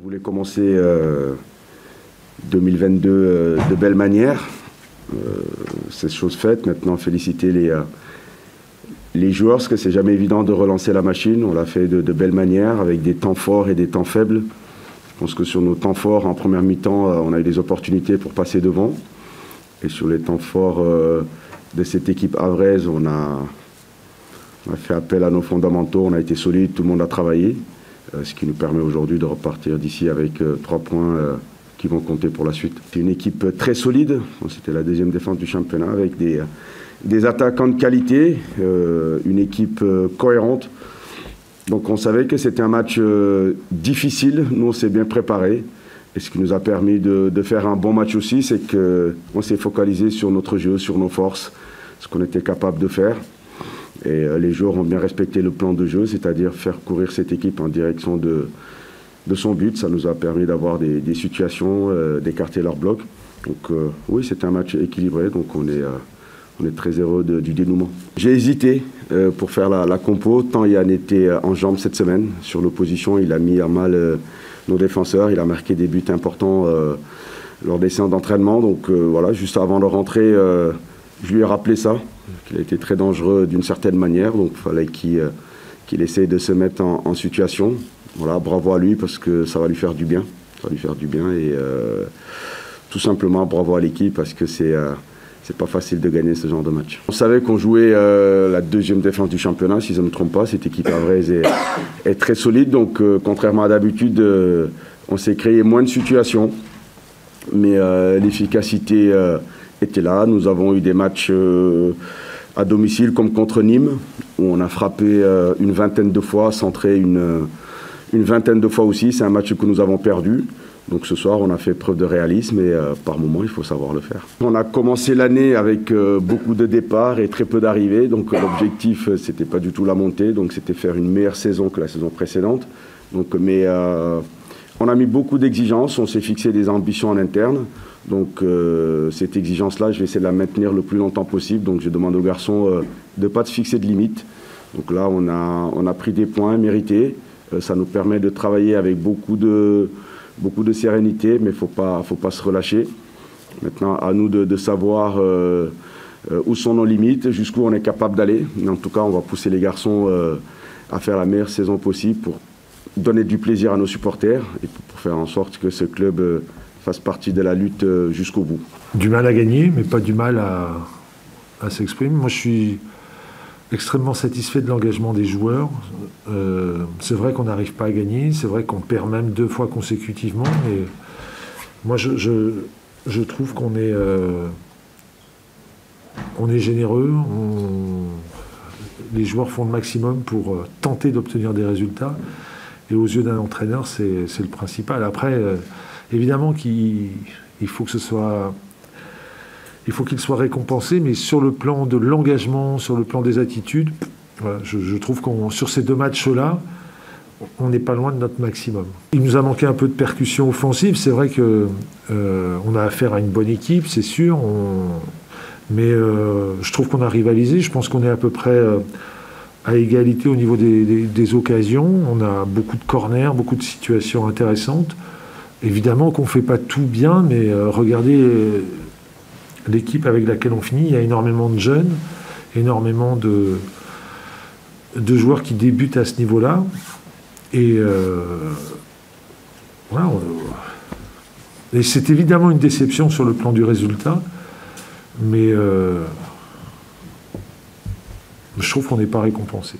voulais commencer 2022 de belle manière. C'est chose faite. Maintenant, féliciter les joueurs, parce que c'est jamais évident de relancer la machine. On l'a fait de belle manière, avec des temps forts et des temps faibles. Je pense que sur nos temps forts, en première mi-temps, on a eu des opportunités pour passer devant. Et sur les temps forts de cette équipe havraise, on a fait appel à nos fondamentaux, on a été solide, tout le monde a travaillé. Ce qui nous permet aujourd'hui de repartir d'ici avec 3 points qui vont compter pour la suite. C'est une équipe très solide, c'était la deuxième défense du championnat, avec des attaquants de qualité, une équipe cohérente. Donc on savait que c'était un match difficile, nous on s'est bien préparé. Et ce qui nous a permis de faire un bon match aussi, c'est qu'on s'est focalisé sur notre jeu, sur nos forces, ce qu'on était capable de faire. Et les joueurs ont bien respecté le plan de jeu, c'est-à-dire faire courir cette équipe en direction de son but. Ça nous a permis d'avoir des situations, d'écarter leur bloc. Donc oui, c'était un match équilibré, donc on est très heureux du dénouement. J'ai hésité pour faire la compo, tant Yann était en jambes cette semaine. Sur l'opposition, il a mis à mal nos défenseurs, il a marqué des buts importants lors des séances d'entraînement. Donc voilà, juste avant de rentrer, je lui ai rappelé ça, qu'il a été très dangereux d'une certaine manière, donc il fallait qu'il essaye de se mettre en situation. Voilà, bravo à lui parce que ça va lui faire du bien. Ça va lui faire du bien et tout simplement bravo à l'équipe parce que c'est pas facile de gagner ce genre de match. On savait qu'on jouait la deuxième défense du championnat, si je ne me trompe pas. Cette équipe havraise est très solide, donc contrairement à d'habitude, on s'est créé moins de situations, mais l'efficacité était là. Nous avons eu des matchs à domicile comme contre Nîmes, où on a frappé une vingtaine de fois, centré une vingtaine de fois aussi. C'est un match que nous avons perdu. Donc ce soir, on a fait preuve de réalisme et par moment, il faut savoir le faire. On a commencé l'année avec beaucoup de départs et très peu d'arrivées. Donc l'objectif, c'était pas du tout la montée, donc c'était faire une meilleure saison que la saison précédente. Donc, mais on a mis beaucoup d'exigences, on s'est fixé des ambitions en interne. Donc cette exigence-là, je vais essayer de la maintenir le plus longtemps possible. Donc je demande aux garçons de ne pas se fixer de limites. Donc là, on a pris des points mérités. Ça nous permet de travailler avec beaucoup de sérénité, mais il ne faut pas se relâcher. Maintenant, à nous de savoir où sont nos limites, jusqu'où on est capable d'aller. Mais en tout cas, on va pousser les garçons à faire la meilleure saison possible pour donner du plaisir à nos supporters et pour faire en sorte que ce club fasse partie de la lutte jusqu'au bout. Du mal à gagner, mais pas du mal à s'exprimer. Moi, je suis extrêmement satisfait de l'engagement des joueurs. C'est vrai qu'on n'arrive pas à gagner, c'est vrai qu'on perd même 2 fois consécutivement, mais moi je trouve qu'on est généreux, les joueurs font le maximum pour tenter d'obtenir des résultats, et aux yeux d'un entraîneur, c'est le principal. Après, évidemment qu'il faut que ce soit... Il faut qu'il soit récompensé, mais sur le plan de l'engagement, sur le plan des attitudes, voilà, je trouve qu'on sur ces 2 matchs-là, on n'est pas loin de notre maximum. Il nous a manqué un peu de percussion offensive. C'est vrai qu'on a affaire à une bonne équipe, c'est sûr, mais je trouve qu'on a rivalisé. Je pense qu'on est à peu près à égalité au niveau des occasions. On a beaucoup de corners, beaucoup de situations intéressantes. Évidemment qu'on ne fait pas tout bien, mais regardez... l'équipe avec laquelle on finit, il y a énormément de jeunes, énormément de joueurs qui débutent à ce niveau-là. Et voilà, et c'est évidemment une déception sur le plan du résultat, mais je trouve qu'on n'est pas récompensé.